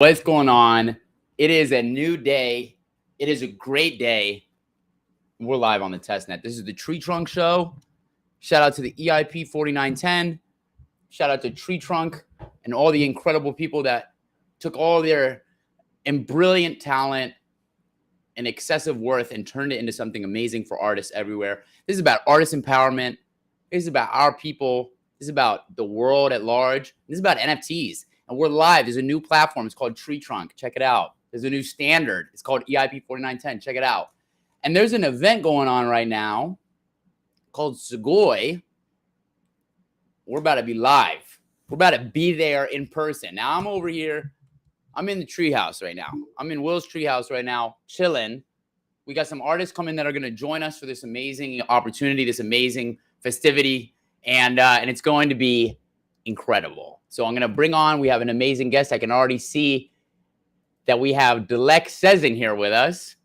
What's going on? It is a new day. It is a great day. We're live on the testnet. This is the Tree Trunk Show. Shout out to the EIP 4910. Shout out to Tree Trunk and all the incredible people that took all their brilliant talent and excessive worth and turned it into something amazing for artists everywhere. This is about artist empowerment. This is about our people. This is about the world at large. This is about NFTs. And we're live. There's a new platform. It's called TreeTrunk. Check it out. There's a new standard. It's called EIP 4910. Check it out. And there's an event going on right now called SUGOI. We're about to be live. We're about to be there in person. Now, I'm over here. I'm in the treehouse right now. I'm in Will's treehouse right now, chilling. We got some artists coming that are going to join us for this amazing opportunity, this amazing festivity. And it's going to be incredible. So I'm going to bring on, we have an amazing guest. I can already see that we have Dilek Sezen here with us,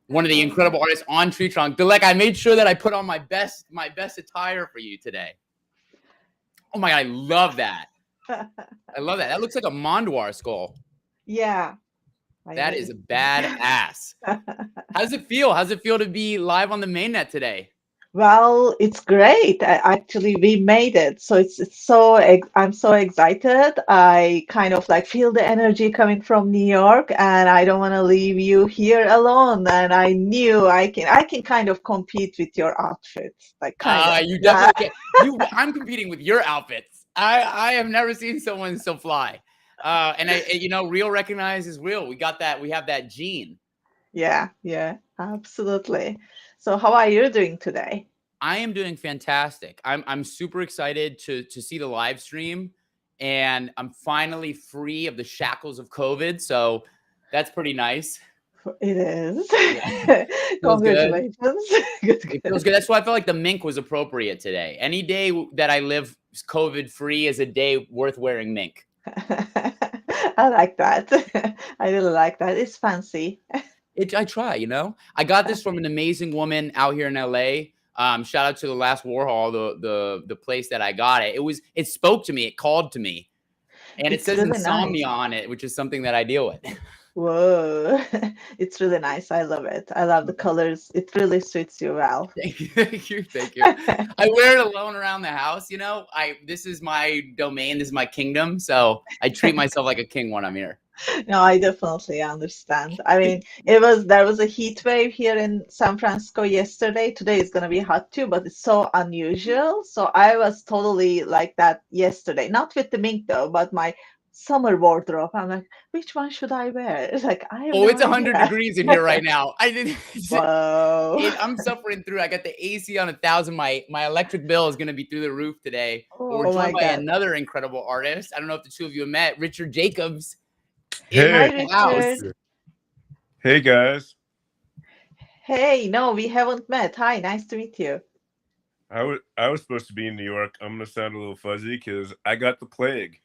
one of the incredible artists on TreeTrunk. Dilek, I made sure that I put on my best attire for you today. Oh my God, I love that. I love that. That looks like a Mondwar skull. Yeah. That is badass. How does it feel? How does it feel to be live on the mainnet today? Well, it's great. Actually, we made it. So I'm so excited. I kind of like feel the energy coming from New York, and I don't want to leave you here alone. And I knew I can kind of compete with your outfits. Like kind of. You Yeah. definitely can. I'm competing with your outfits. I have never seen someone so fly. Real recognizes real. We got that. We have that gene. Yeah, absolutely. So how are you doing today? I am doing fantastic. I'm super excited to see the live stream, and I'm finally free of the shackles of COVID. So that's pretty nice. It is. Yeah. Feels good. Congratulations. Good, It feels good. That's why I felt like the mink was appropriate today. Any day that I live COVID free is a day worth wearing mink. I like that. I really like that. It's fancy. I try, I got this from an amazing woman out here in LA. Shout out to the Last Warhol, the place that I got it. It spoke to me. It called to me, and it says really insomnia nice. on it, which is something that I deal with. Whoa, it's really nice. I love it. I love the colors. It really suits you well. Thank you. I wear it alone around the house. This is my domain. This is my kingdom. So I treat myself like a king when I'm here. No, I definitely understand. I mean, there was a heat wave here in San Francisco yesterday. Today is gonna be hot too, but it's so unusual. So I was totally like that yesterday. Not with the mink though, but my summer wardrobe. I'm like, which one should I wear? It's like I have Oh, no it's 100 idea. degrees in here right now. I didn't. Whoa. I'm suffering through. I got the AC on 1,000. My electric bill is going to be through the roof today. But we're Oh my joined by God. another incredible artist. I don't know if the two of you have met, Richard Jacobs in Hi, the Hey, house. Richard. hey guys. Hey, no, we haven't met. Hi, nice to meet you. I was supposed to be in New York. I'm gonna sound a little fuzzy because I got the plague.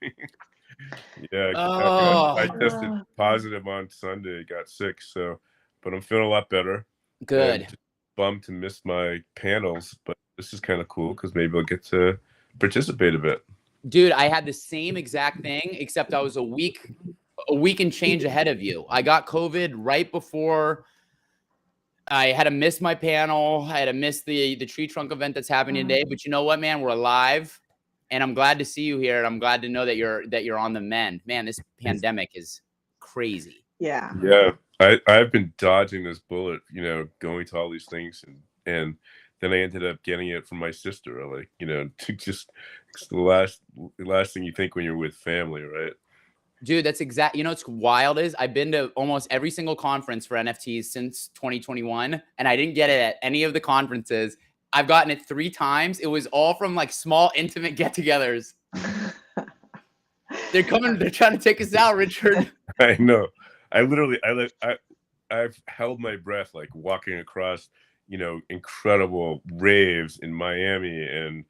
Yeah, I tested Uh, positive on Sunday. Got sick, but I'm feeling a lot better. Good. And just bummed to miss my panels, but this is kind of cool because maybe I'll get to participate a bit. Dude, I had the same exact thing, except I was a week and change ahead of you. I got COVID right before I had to miss my panel. I had to miss the Tree Trunk event that's happening today. But you know what, man? We're alive. And I'm glad to see you here. And I'm glad to know that you're on the mend. Man, this pandemic is crazy. yeah. Yeah, I've been dodging this bullet, going to all these things, and then I ended up getting it from my sister. Like, it's the last thing you think when you're with family, right? Dude, that's exact. What's wild is I've been to almost every single conference for NFTs since 2021, and I didn't get it at any of the conferences. I've gotten it 3 times. It was all from like small, intimate get-togethers. They're coming. They're trying to take us out, Richard. I know. I've held my breath, like walking across, incredible raves in Miami, and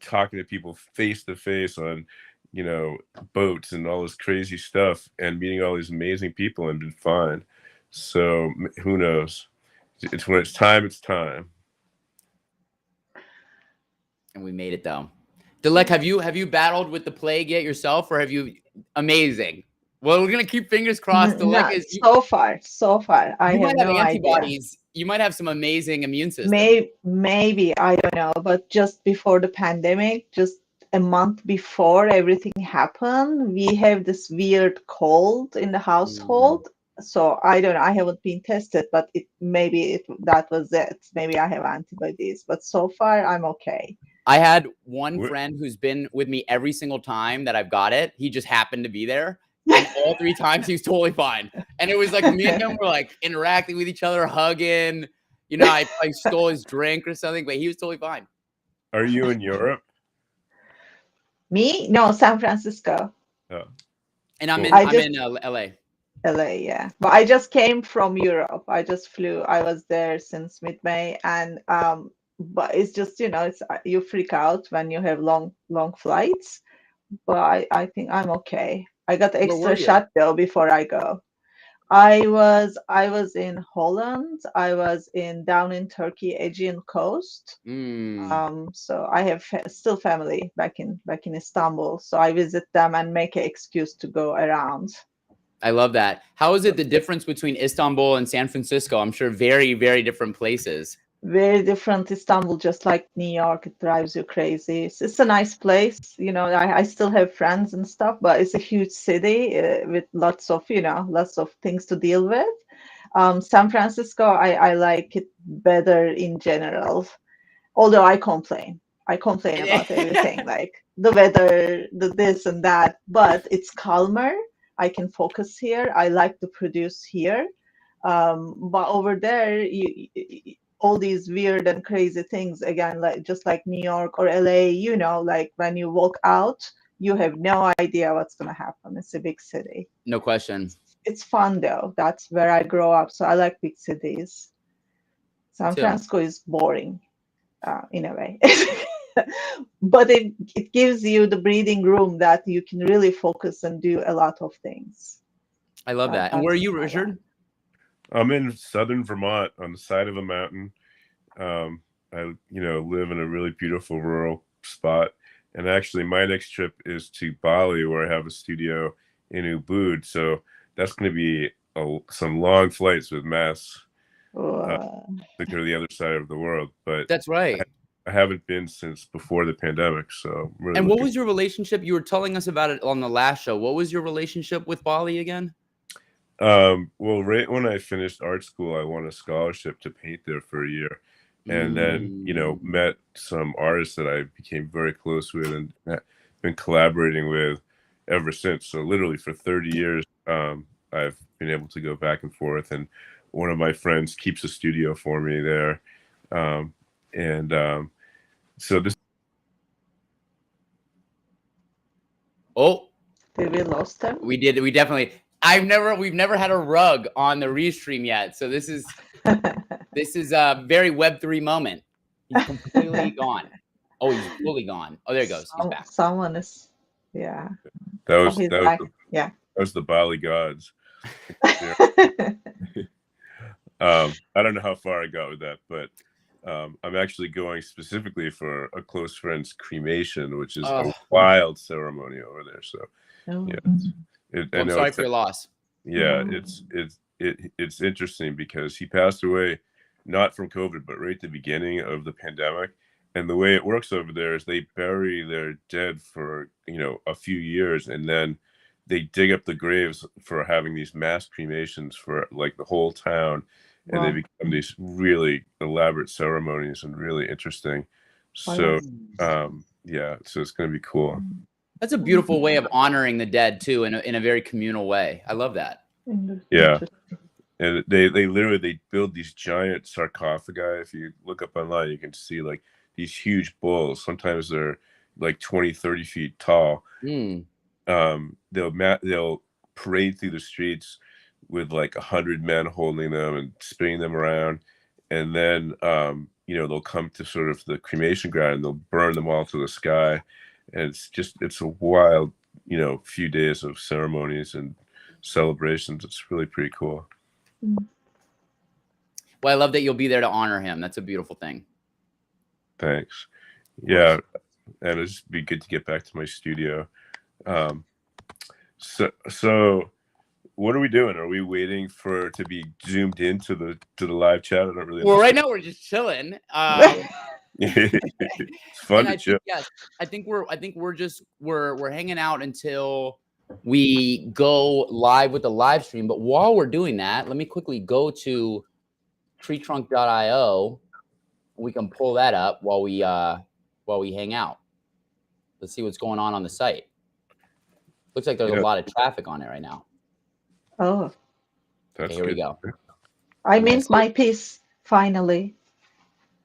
talking to people face to face on, boats and all this crazy stuff, and meeting all these amazing people, and been fine. So who knows? It's when it's time. It's time. And we made it though. Dilek, have you battled with the plague yet yourself, or have you? Amazing. Well, we're gonna keep fingers crossed. No, Dilek so far, I you have might have no idea. antibodies. You might have some amazing immune system. Maybe, I don't know, but just before the pandemic, just a month before everything happened, we have this weird cold in the household. So I don't know. I haven't been tested, but that was it. Maybe I have antibodies, but so far I'm okay. I had one friend who's been with me every single time that I've got it. He just happened to be there. And all 3 times he was totally fine. And it was like me and him were like interacting with each other, hugging. You know, I stole his drink or something, but he was totally fine. Are you in Europe? Me? No, San Francisco. Oh. And I'm in LA. LA, yeah. But I just came from Europe. I just flew. I was there since mid-May, and but it's just, it's you freak out when you have long flights. But I think I'm okay. I got the extra shot though before I go. I was in Holland. I was down in Turkey, Aegean coast. So I have still family back in Istanbul. So I visit them and make an excuse to go around. I love that. How is it the difference between Istanbul and San Francisco? I'm sure very, very different places. Very different. Istanbul, just like New York, it drives you crazy. It's a nice place. I still have friends and stuff, but it's a huge city with lots of things to deal with. San Francisco, I like it better in general. Although I complain about everything, like the weather, the this and that, but it's calmer. I can focus here. I like to produce here. But over there, all these weird and crazy things, again, just like New York or LA, like when you walk out, you have no idea what's going to happen. It's a big city. No question. It's fun though. That's where I grow up. So I like big cities. San Francisco is boring in a way. But it gives you the breathing room that you can really focus and do a lot of things. I love that. And where are you, Richard? I'm in southern Vermont on the side of a mountain. I live in a really beautiful rural spot. And actually my next trip is to Bali, where I have a studio in Ubud. So that's going to be some long flights with masks to go to the other side of the world. But that's right. I haven't been since before the pandemic. So really. And what was your relationship? You were telling us about it on the last show. What was your relationship with Bali again? Well, right when I finished art school, I won a scholarship to paint there for a year. And then, met some artists that I became very close with and been collaborating with ever since. So literally for 30 years, I've been able to go back and forth. And one of my friends keeps a studio for me there. So this. Oh, did we lost him? We did. We definitely. We've never had a rug on the restream yet. So this is a very Web3 moment. He's completely gone. Oh, he's fully gone. Oh, there he goes. He's back. Someone is, yeah. That was the Bali gods. I don't know how far I got with that, but I'm actually going specifically for a close friend's cremation, which is a wild ceremony over there. So, I'm sorry for your loss. Yeah, it's interesting because he passed away not from COVID, but right at the beginning of the pandemic. And the way it works over there is they bury their dead for a few years, and then they dig up the graves for having these mass cremations for like the whole town. And they become these really elaborate ceremonies and really interesting. So, so it's going to be cool. That's a beautiful way of honoring the dead too, in a very communal way. I love that. Yeah. And they build these giant sarcophagi. If you look up online, you can see like these huge bulls. Sometimes they're like 20, 30 feet tall. They'll parade through the streets with like 100 men holding them and spinning them around. And then, they'll come to sort of the cremation ground and they'll burn them all to the sky. And it's a wild, few days of ceremonies and celebrations. It's really pretty cool. Well, I love that you'll be there to honor him. That's a beautiful thing. Thanks. Yeah. And it'd just be good to get back to my studio. So what are we doing? Are we waiting for to be zoomed into the live chat? I don't really. Well, right now we're just chilling. It's fun and to chill. yes, I think we're hanging out until we go live with the live stream. But while we're doing that, let me quickly go to TreeTrunk.io. We can pull that up while we hang out. Let's see what's going on the site. Looks like there's a lot of traffic on it right now. Oh, That's here we go. I mint my piece finally.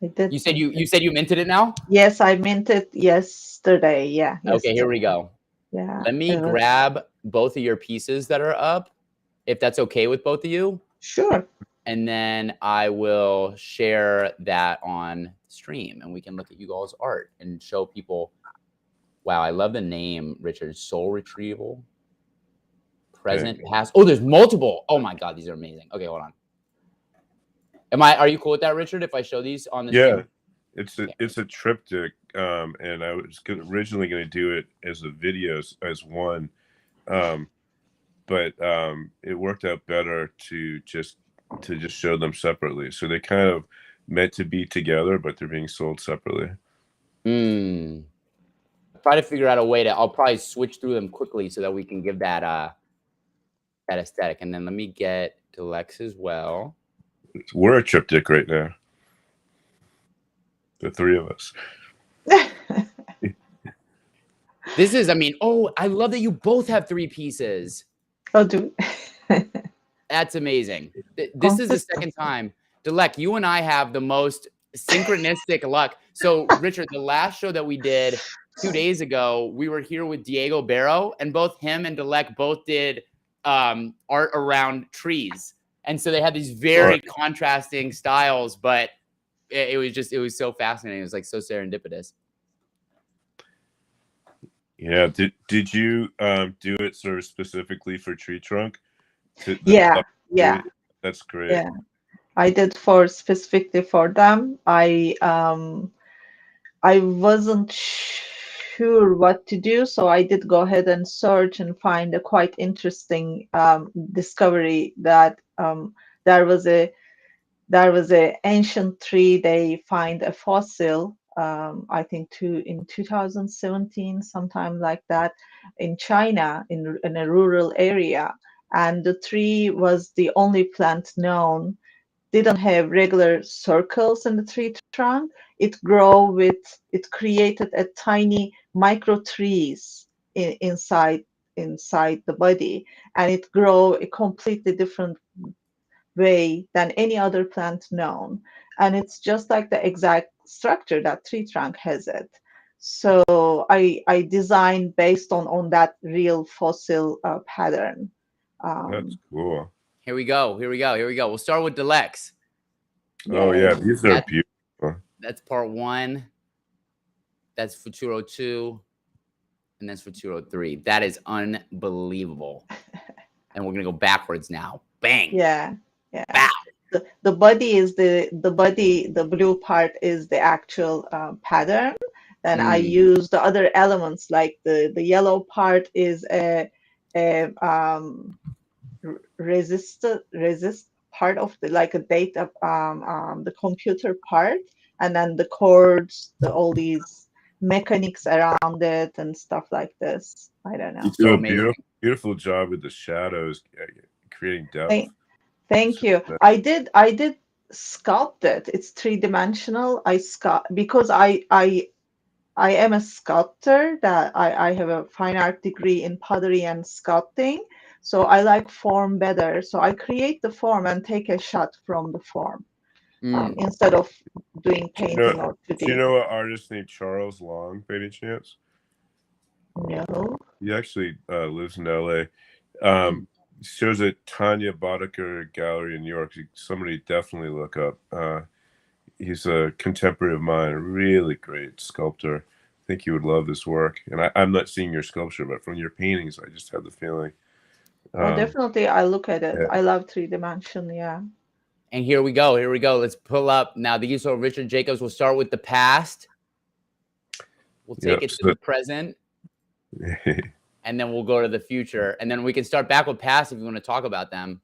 I did. You said you minted it now? Yes, I minted yesterday. Yeah. Okay, here we go. Yeah. Let me grab both of your pieces that are up, if that's okay with both of you. Sure. And then I will share that on stream, and we can look at you all's art and show people. Wow, I love the name, Richard. Soul Retrieval. Present, past. Oh, there's multiple. Oh my God, these are amazing. Okay, hold on. Are you cool with that, Richard? If I show these on the stream? It's a triptych, and I was originally going to do it as a video as one, but it worked out better to just show them separately. So they kind of meant to be together, but they're being sold separately. Try to figure out a way I'll probably switch through them quickly so that we can give that that aesthetic. And then let me get Dilek as well. We're a triptych right now. The three of us. This is, I love that you both have three pieces. Oh, do That's amazing. This is the second time. Dilek, you and I have the most synchronistic luck. So, Richard, the last show that we did 2 days ago, we were here with Diego Berro, and both him and Dilek both did art around trees. And so they had these very contrasting styles, but it was so fascinating. It was like so serendipitous. Yeah. Did you do it sort of specifically for TreeTrunk? Yeah. That's great. Yeah, I did specifically for them. I wasn't sure what to do, so I did go ahead and search and find a quite interesting discovery that there was a ancient tree. They find a fossil, I think in 2017, sometime like that, in China, in a rural area, and the tree was the only plant known. Didn't have regular circles in the tree trunk. It created a tiny micro trees inside the body, and it grow a completely different way than any other plant known. And it's just like the exact structure that tree trunk has it. So I designed based on that real fossil pattern. That's cool. Here we go. We'll start with Dilek. Oh yeah, these are beautiful. That's part 1. That's Futuro 2. And that's Futuro 3. That is unbelievable. And we're gonna go backwards now. Bang. Yeah. Bow. The body is the blue part is the actual pattern. Then I use the other elements, like the yellow part is a resist part of like a data the computer part, and then the chords, all these mechanics around it and stuff like this. I don't know. You do a beautiful job with the shadows, creating depth. Thank you. I did sculpt it. It's 3-dimensional. Because I am a sculptor, that I have a fine art degree in pottery and sculpting. So I like form better. So I create the form and take a shot from the form instead of doing painting or 2D. Do you know an artist named Charles Long, by any chance? No. He actually lives in LA. Shows at Tanya Boddicker Gallery in New York. Somebody definitely look up. He's a contemporary of mine, a really great sculptor. I think you would love this work. And I'm not seeing your sculpture, but from your paintings, I just have the feeling. Definitely, I look at it. Yeah. I love 3-dimension, yeah. And here we go. Let's pull up. Now, these are Richard Jacobs. We'll start with the past. We'll take it to the present. and then we'll go to the future, and then we can start back with past if you want to talk about them.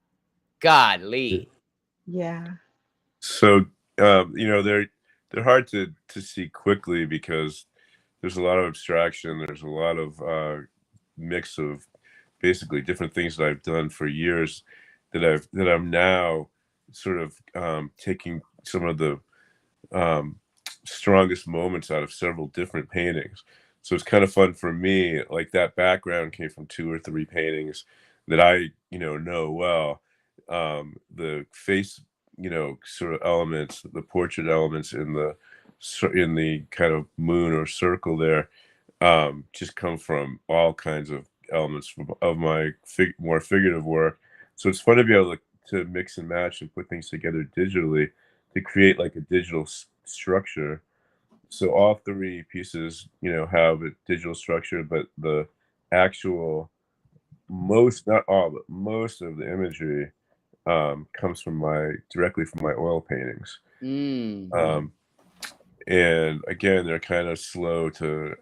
Godly. Yeah. So you know, they're hard to see quickly because there's a lot of abstraction. There's a lot of mix of basically different things that I've done for years that I'm now sort of taking some of the strongest moments out of several different paintings. So it's kind of fun for me. Like that background came from 2 or 3 paintings that I know well. The face, sort of elements, the portrait elements in the kind of moon or circle there, just come from all kinds of elements of my more figurative work. So it's fun to be able to mix and match and put things together digitally to create like a digital structure. So all 3 pieces, have a digital structure, but the actual not all, but most of the imagery comes directly from my oil paintings. And again, they're kind of slow to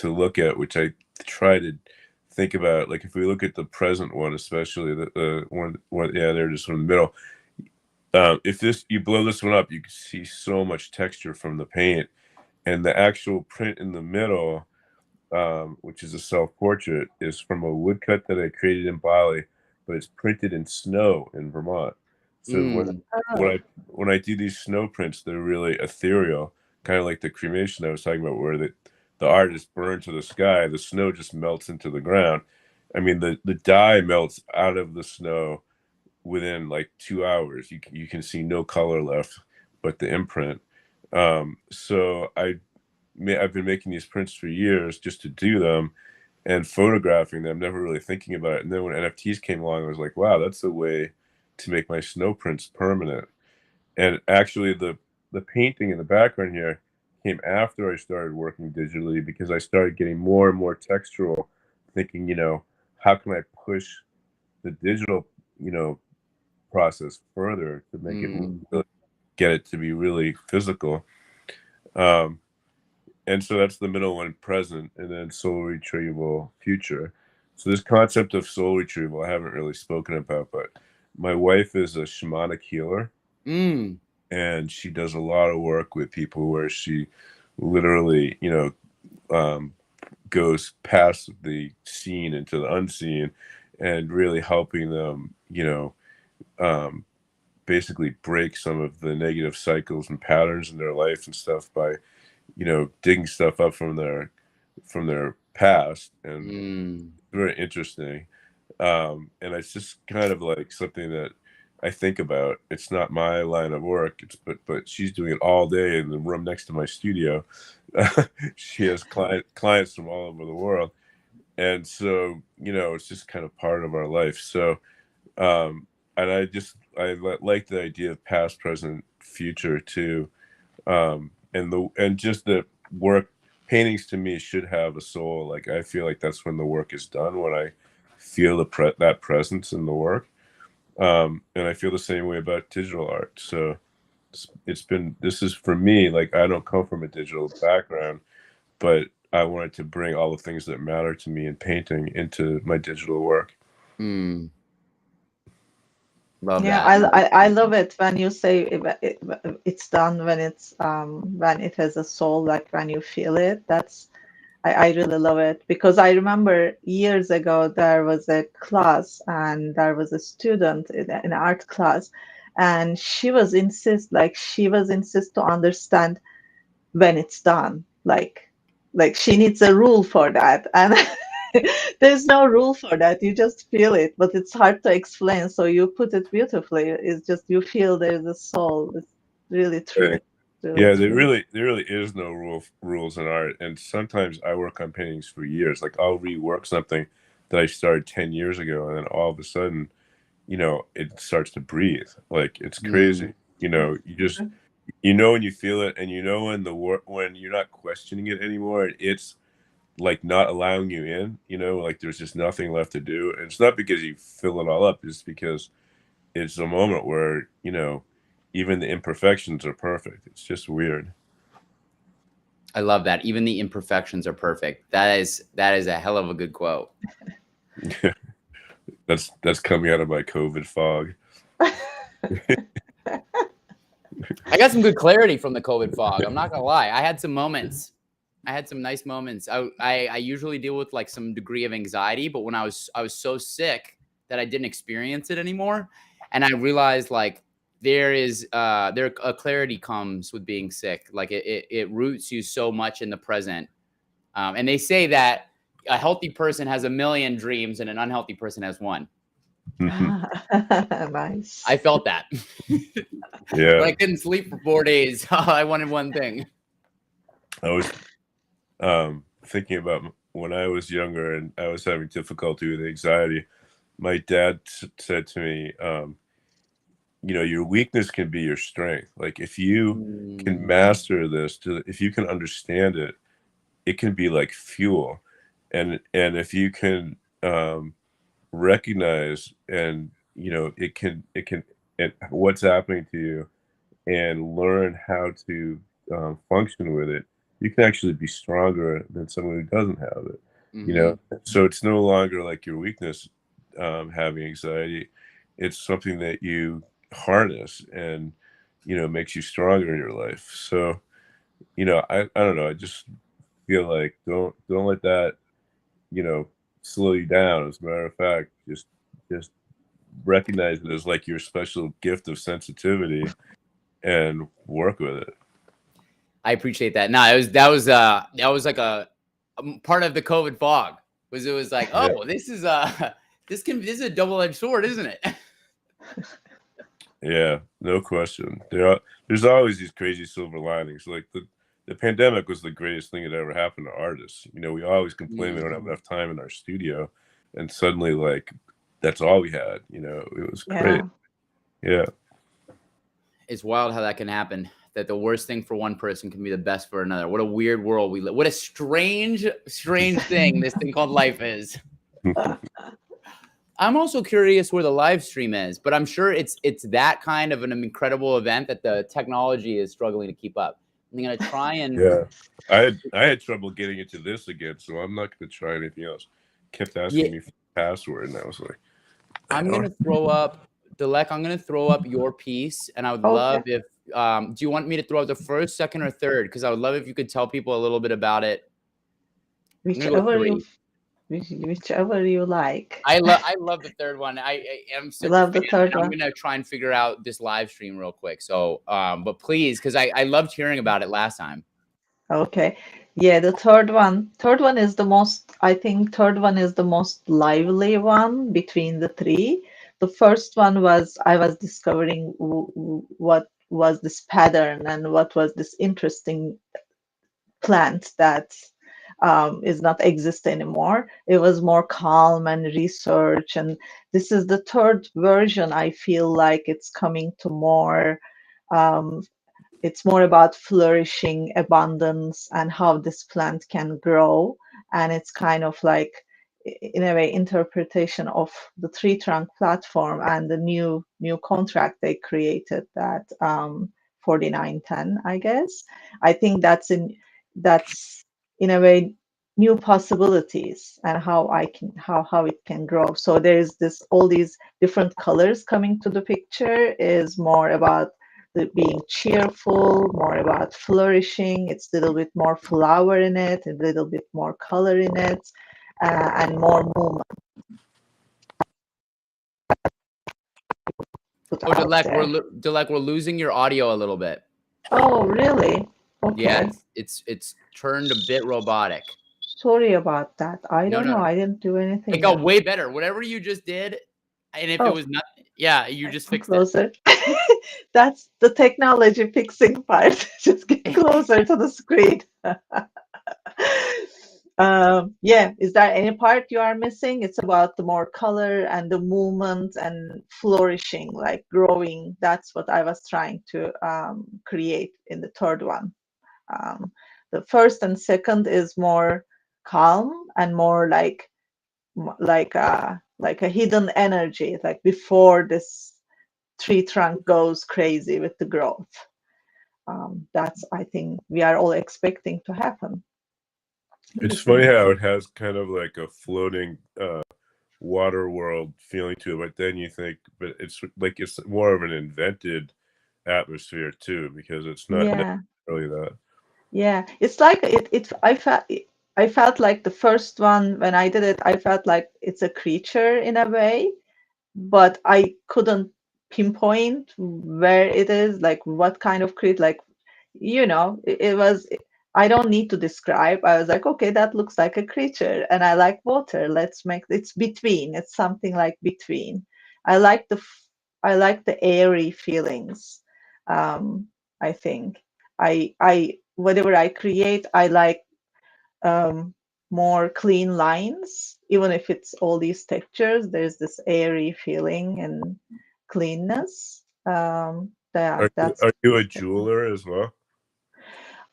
look at, which I try to think about. Like if we look at the present one, especially the one, they're just in the middle. If you blow this one up, you can see so much texture from the paint, and the actual print in the middle, which is a self-portrait, is from a woodcut that I created in Bali, but it's printed in snow in Vermont. So when I do these snow prints, they're really ethereal, kind of like the cremation I was talking about, where the art is burned to the sky, the snow just melts into the ground. I mean, the dye melts out of the snow within like 2 hours. You can see no color left but the imprint. So I've been making these prints for years just to do them and photographing them, never really thinking about it. And then when NFTs came along, I was like, wow, that's a way to make my snow prints permanent. And actually the painting in the background here came after I started working digitally, because I started getting more and more textural, thinking, how can I push the digital, process further to make it really, get it to be really physical. And so that's the middle one, present, and then soul retrieval, future. So this concept of soul retrieval I haven't really spoken about, but my wife is a shamanic healer. And she does a lot of work with people where she literally, goes past the seen into the unseen, and really helping them, basically break some of the negative cycles and patterns in their life and stuff by, digging stuff up from their past. And very interesting. And it's just kind of like something that I think about. It's not my line of work, but she's doing it all day in the room next to my studio. She has clients from all over the world, and so it's just kind of part of our life. So and I like the idea of past, present, future too. And just the work, paintings to me should have a soul. Like I feel like that's when the work is done, when I feel that presence in the work. And I feel the same way about digital art. So this is for me, like I don't come from a digital background, but I wanted to bring all the things that matter to me in painting into my digital work. Love Yeah, that. I love it when you say it's done, when it has a soul, like when you feel it. I really love it, because I remember years ago there was a class and there was a student in an art class, and she was insist to understand when it's done, like she needs a rule for that, and there's no rule for that. You just feel it, but it's hard to explain. So you put it beautifully. It's just you feel there's a soul. It's really true. Yeah, there really is no rules in art. And sometimes I work on paintings for years. Like I'll rework something that I started 10 years ago, and then all of a sudden, it starts to breathe. Like it's crazy. You just when you feel it, and when the work, when you're not questioning it anymore, it's like not allowing you in, like there's just nothing left to do. And it's not because you fill it all up, it's because it's a moment where, even the imperfections are perfect. It's just weird. I love that. Even the imperfections are perfect. That is a hell of a good quote. That's coming out of my COVID fog. I got some good clarity from the COVID fog. I'm not gonna lie. I had some moments. I had some nice moments. I usually deal with like some degree of anxiety, but when I was so sick that I didn't experience it anymore, and I realized like there a clarity comes with being sick. Like it roots you so much in the present. And they say that a healthy person has a million dreams and an unhealthy person has one. Nice. I felt that. Yeah. But I couldn't sleep for 4 days. I wanted one thing. I was thinking about when I was younger and I was having difficulty with anxiety. My dad said to me, you know, your weakness can be your strength. Like if you can master this, if you can understand it, it can be like fuel. And if you can recognize and, you know, it can what's happening to you and learn how to function with it, you can actually be stronger than someone who doesn't have it. You know, so it's no longer like your weakness, having anxiety. It's something that you harness and, you know, makes you stronger in your life. So, you know, I don't know. I just feel like don't let that, you know, slow you down. As a matter of fact, just recognize it as like your special gift of sensitivity and work with it. I appreciate that. No, that was like a part of the COVID fog. It was like, oh, this is this is a double-edged sword, isn't it? Yeah, no question. There's always these crazy silver linings. Like the pandemic was the greatest thing that ever happened to artists. You know, we always complain we don't have enough time in our studio, and suddenly, like, that's all we had. You know, it was great. Yeah. It's wild how that can happen. That the worst thing for one person can be the best for another. What a weird world we live. What a strange thing this thing called life is. I'm also curious where the live stream is, but I'm sure it's that kind of an incredible event that the technology is struggling to keep up. I'm gonna try and I had trouble getting into this again, so I'm not gonna try anything else. Kept asking me for the password, and I was like, I'm gonna throw up Dilek. I'm gonna throw up your piece, and I would love if do you want me to throw up the first, second, or third? Because I would love if you could tell people a little bit about it. Whichever you like. I love the third one. I am such a fan, the third one. I'm gonna try and figure out this live stream real quick. So, but please, because I loved hearing about it last time. Okay. Yeah, the third one is the most, I think third one is the most lively one between the three. The first one was I was discovering what was this pattern and what was this interesting plant that is not exist anymore. It was more calm and research, and this is the third version. I feel like it's coming to more it's more about flourishing, abundance, and how this plant can grow. And it's kind of like, in a way, interpretation of the TreeTrunk platform and the new contract they created, that 4910, I guess. I think that's in a way new possibilities and how it can grow. So there's all these different colors coming to the picture is more about being cheerful, more about flourishing. It's a little bit more flower in it, a little bit more color in it, and more movement. Dilek, we're losing your audio a little bit. Oh, really? Okay. Yeah, it's turned a bit robotic. Sorry about that. I don't know. I didn't do anything. It got way better. Whatever you just did, and if it was not, you just fixed it. That's the technology fixing part. Just get closer to the screen. Is there any part you are missing? It's about the more color and the movement and flourishing, like growing. That's what I was trying to create in the third one. The first and second is more calm and more like a hidden energy, like before this tree trunk goes crazy with the growth. that's, I think, we are all expecting to happen. It's funny how it has kind of like a floating water world feeling to it, but then you think, but it's like it's more of an invented atmosphere too, because it's not necessarily that. Yeah, it's like I felt like the first one when I did it, I felt like it's a creature in a way, but I couldn't pinpoint where it is, like what kind of creature, like, it was, I don't need to describe. I was like, okay, that looks like a creature, and I like water. Let's make it's between. It's something like between. I like I like the airy feelings. I think I whatever I create, I like more clean lines, even if it's all these textures. There's this airy feeling and cleanness. That's. Are you a jeweler as well?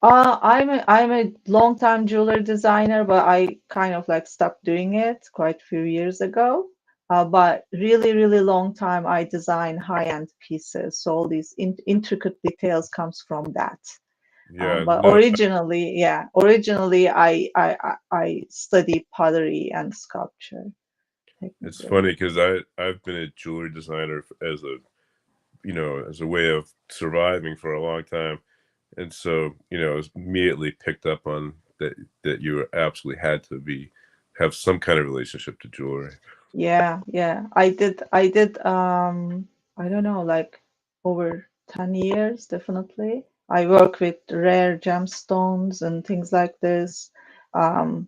I'm a long time jewelry designer, but I kind of like stopped doing it quite a few years ago. But really, really long time I design high-end pieces. So all these intricate details comes from that. Yeah, But no, originally I study pottery and sculpture. it's Technically. funny because I've been a jewelry designer as a as a way of surviving for a long time, and so I was immediately picked up on that you absolutely had to have some kind of relationship to jewelry. Yeah, yeah. I did I don't know, like over 10 years definitely. I work with rare gemstones and things like this. Um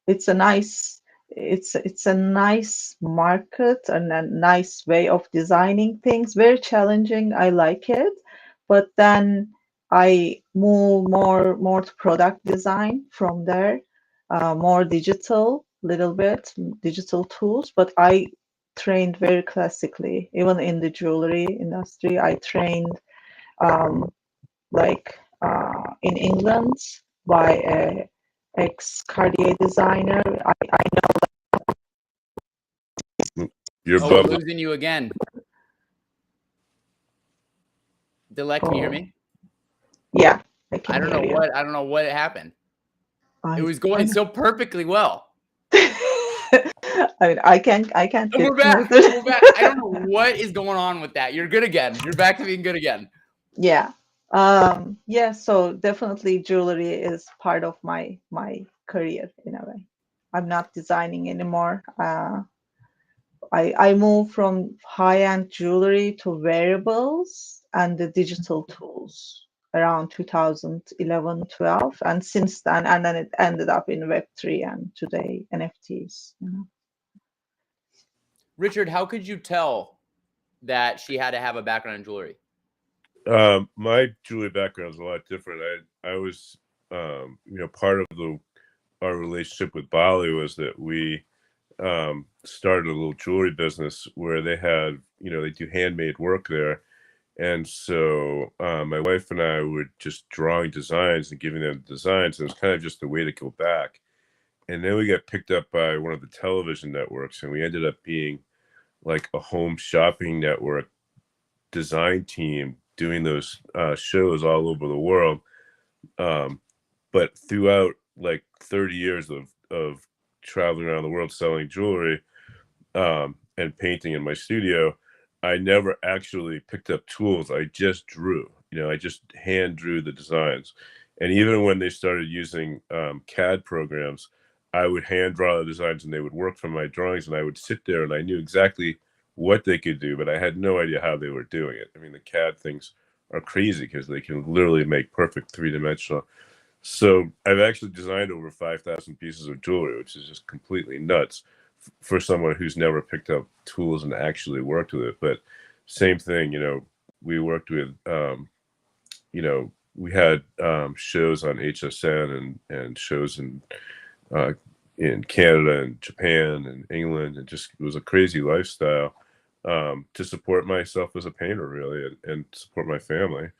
it's a nice it's a nice market and a nice way of designing things. Very challenging. I like it. But then I move more to product design from there, more digital, little bit digital tools. But I trained very classically, even in the jewelry industry. I trained um, like in England by a ex-Cartier designer. I You're Oh, we're bubbling. losing you again. Dilek, can you hear me? Yeah, I can I don't hear know you. I don't know what happened. It I, was going so perfectly well. I mean, I can't And get we're back. smoother. We're back. I don't know what is going on with that. You're good again. You're back to being good again. Yeah. Yeah, so definitely jewelry is part of my career in a way. I'm not designing anymore. I moved from high-end jewelry to wearables and the digital tools around 2011, 12, and since then, and then it ended up in Web3 and today NFTs. Richard, how could you tell that she had to have a background in jewelry? My jewelry background is a lot different. I was part of our relationship with Bali was that we started a little jewelry business where they had they do handmade work there, and so my wife and I were just drawing designs and giving them designs. It was kind of just a way to go back, and then we got picked up by one of the television networks, and we ended up being like a home shopping network design team doing those shows all over the world. But throughout like 30 years of traveling around the world selling jewelry and painting in my studio, I never actually picked up tools. I just drew. I just hand drew the designs. And even when they started using CAD programs, I would hand draw the designs and they would work from my drawings, and I would sit there and I knew exactly what they could do, but I had no idea how they were doing it. I mean, the CAD things are crazy because they can literally make perfect three-dimensional. So I've actually designed over 5,000 pieces of jewelry, which is just completely nuts for someone who's never picked up tools and actually worked with it. But same thing, we worked with, we had shows on HSN and shows in Canada and Japan and England, and just it was a crazy lifestyle to support myself as a painter, really, and support my family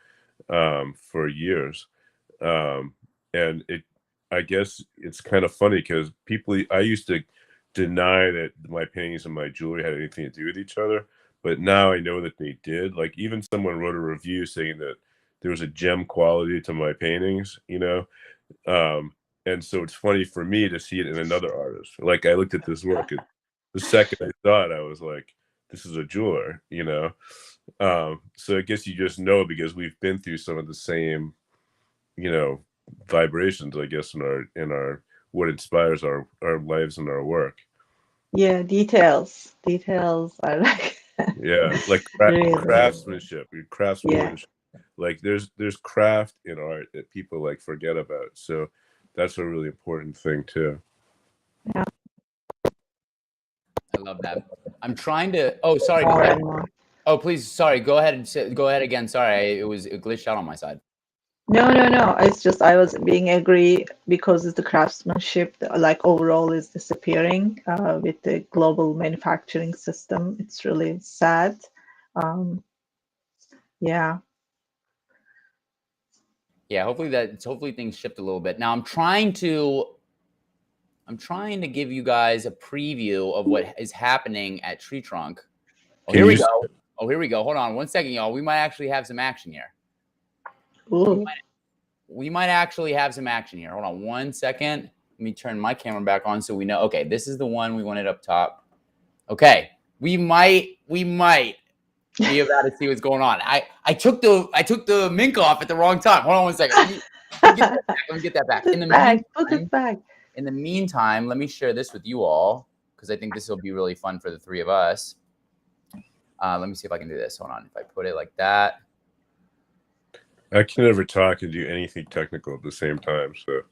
for years. Um, and I guess it's kind of funny because I used to deny that my paintings and my jewelry had anything to do with each other, but now I know that they did. Like even someone wrote a review saying that there was a gem quality to my paintings, you know. And so it's funny for me to see it in another artist. Like I looked at this work, and the second I saw it, I was like, this is a jeweler, you know. So I guess you just know because we've been through some of the same, you know, vibrations, I guess, in our what inspires our lives and our work. Yeah, details are like Yeah, like really, craftsmanship, craftsmanship. yeah. Like there's craft in art that people like forget about. So that's a really important thing too. Yeah. I love that. I'm trying to. Oh, sorry. More and more. Oh, please. Sorry. Go ahead and go ahead again. Sorry, it glitched out on my side. No. It's just I was being angry because it's the craftsmanship, like overall, is disappearing with the global manufacturing system. It's really sad. Yeah. Yeah. Hopefully things shift a little bit. Now I'm trying to give you guys a preview of what is happening at TreeTrunk. Oh, here we go. Hold on 1 second, y'all. We might actually have some action here. Ooh. We might actually have some action here. Hold on 1 second. Let me turn my camera back on so we know. Okay, this is the one we wanted up top. Okay, we might be about to see what's going on. I took the mink off at the wrong time. Hold on 1 second. Let me get that back. Put it back. In the meantime, let me share this with you all because I think this will be really fun for the three of us. Let me see if I can do this. Hold on. If I put it like that. I can never talk and do anything technical at the same time. So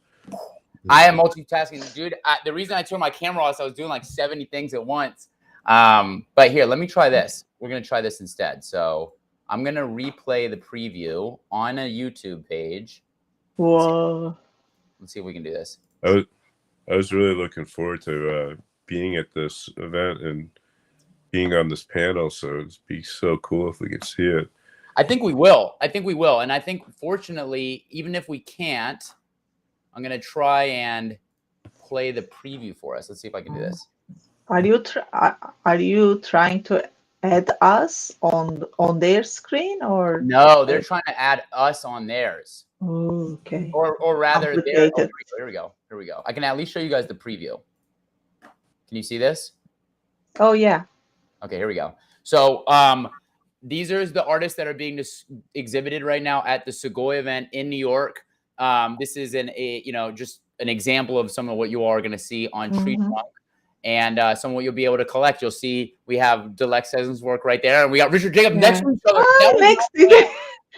I am multitasking, dude. The reason I turned my camera off is I was doing like 70 things at once. But here, let me try this. We're going to try this instead. So I'm going to replay the preview on a YouTube page. Whoa. Let's see if we can do this. I was really looking forward to being at this event and being on this panel. So it'd be so cool if we could see it. I think we will. And I think, fortunately, even if we can't, I'm going to try and play the preview for us. Let's see if I can do this. Are you trying to add us on their screen or no? They're trying to add us on theirs. Oh, okay. Or rather, here we go. I can at least show you guys the preview. Can you see this? Oh yeah. Okay, here we go. So these are the artists that are being exhibited right now at the SUGOI event in New York. This is just an example of some of what you all are going to see on TreeTrunk. And some of what you'll be able to collect. You'll see we have Dilek Sezen's work right there. And we got Richard Jacob next to each other.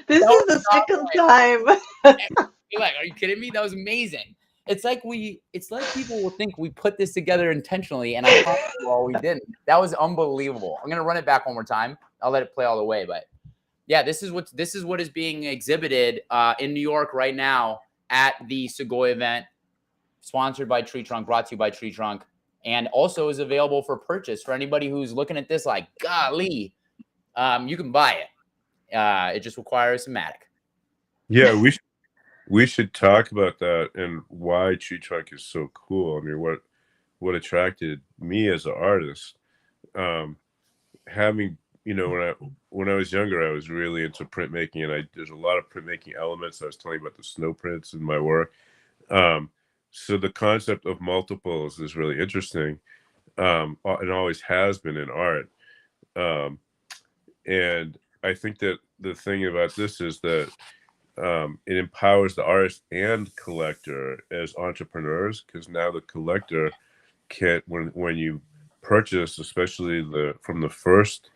This is the second time. Like, are you kidding me? That was amazing. It's like people will think we put this together intentionally, and I promise you all we didn't. That was unbelievable. I'm gonna run it back one more time. I'll let it play all the way, but yeah, this is what is being exhibited in New York right now at the SUGOI event, sponsored by TreeTrunk, brought to you by TreeTrunk, and also is available for purchase for anybody who's looking at this like, golly, you can buy it. It just requires some Matty. Yeah, we should talk about that and why TreeTrunk is so cool. I mean, what attracted me as an artist, having, you know, when I was younger, I was really into printmaking, and there's a lot of printmaking elements. I was telling you about the snow prints in my work. So the concept of multiples is really interesting, and always has been in art. And I think that the thing about this is that it empowers the artist and collector as entrepreneurs, because now the collector can, when you purchase, especially from the first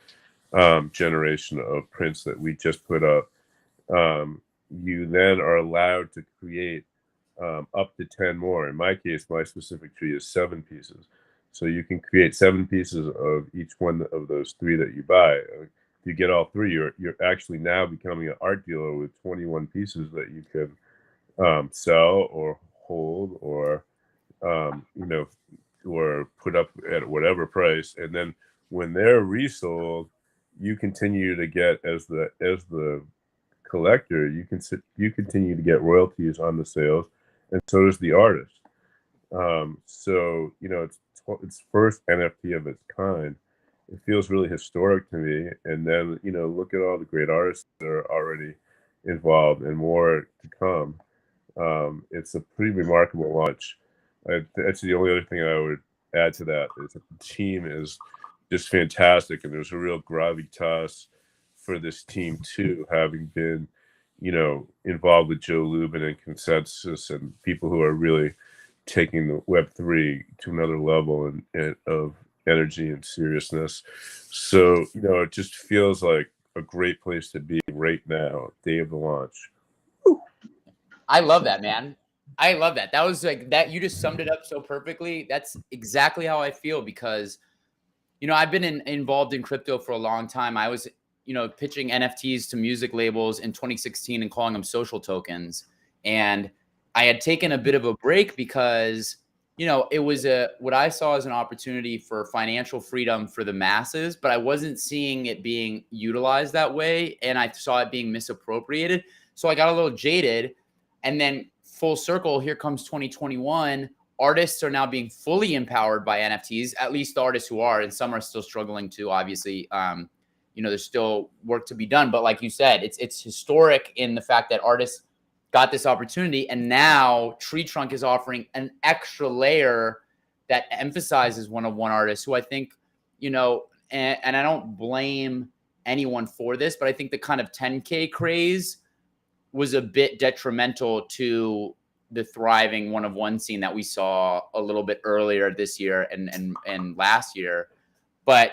generation of prints that we just put up, you then are allowed to create up to 10 more. In my case, my specific tree is 7 pieces. So you can create 7 pieces of each one of those 3 that you buy. If you get all 3, you're actually now becoming an art dealer with 21 pieces that you can sell or hold or or put up at whatever price. And then when they're resold, you continue to get, as the collector, you continue to get royalties on the sales, and so does the artist. So it's first NFT of its kind. It feels really historic to me. And then look at all the great artists that are already involved and more to come. It's a pretty remarkable launch. That's the only other thing I would add to that is that the team is just fantastic, and there's a real gravitas for this team too, having been, involved with Joe Lubin and Consensus and people who are really taking the Web3 to another level and of energy and seriousness. So, it just feels like a great place to be right now, day of the launch. I love that, man. I love that. That was like that. You just summed it up so perfectly. That's exactly how I feel because, I've been involved in crypto for a long time. I was, pitching NFTs to music labels in 2016 and calling them social tokens. And I had taken a bit of a break because, it was what I saw as an opportunity for financial freedom for the masses, but I wasn't seeing it being utilized that way. And I saw it being misappropriated. So I got a little jaded. And then full circle, here comes 2021. Artists are now being fully empowered by NFTs, at least the artists who are, and some are still struggling too, obviously. There's still work to be done. But like you said, it's historic in the fact that artists got this opportunity. And now TreeTrunk is offering an extra layer that emphasizes one-of-one artists who I think, and I don't blame anyone for this, but I think the kind of 10K craze was a bit detrimental to the thriving one-of-one scene that we saw a little bit earlier this year and last year. But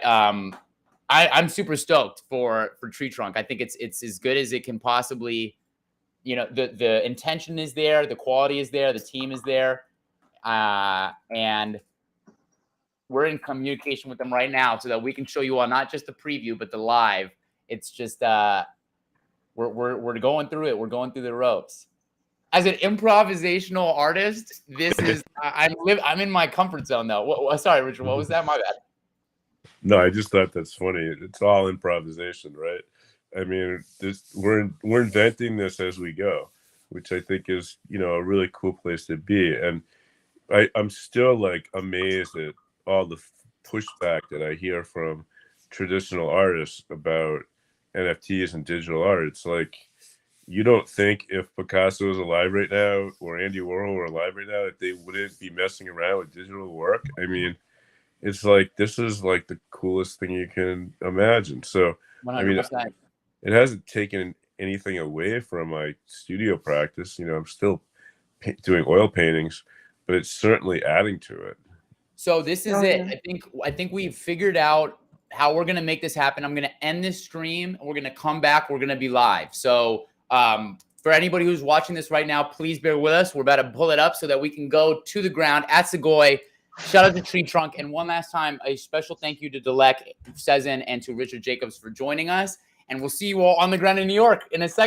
I'm super stoked for TreeTrunk. I think it's as good as it can possibly. The intention is there, the quality is there, the team is there, and we're in communication with them right now so that we can show you all not just the preview but the live. It's just we're going through it. We're going through the ropes. As an improvisational artist, this is I'm in my comfort zone though. Sorry, Richard. What was that? My bad. No, I just thought that's funny. It's all improvisation, right? I mean, we're inventing this as we go, which I think is a really cool place to be. And I'm still like amazed at all the pushback that I hear from traditional artists about NFTs and digital art. It's like, you don't think if Picasso was alive right now or Andy Warhol were alive right now that they wouldn't be messing around with digital work? I mean, it's like, this is like the coolest thing you can imagine. So, 100%. I mean, it hasn't taken anything away from my studio practice. I'm still doing oil paintings, but it's certainly adding to it. So this is it. I think we've figured out how we're going to make this happen. I'm going to end this stream. We're going to come back. We're going to be live. So for anybody who's watching this right now, please bear with us. We're about to pull it up so that we can go to the ground at SUGOI. Shout out to TreeTrunk. And one last time, a special thank you to Dilek, Sezen, and to Richard Jacobs for joining us. And we'll see you all on the ground in New York in a second.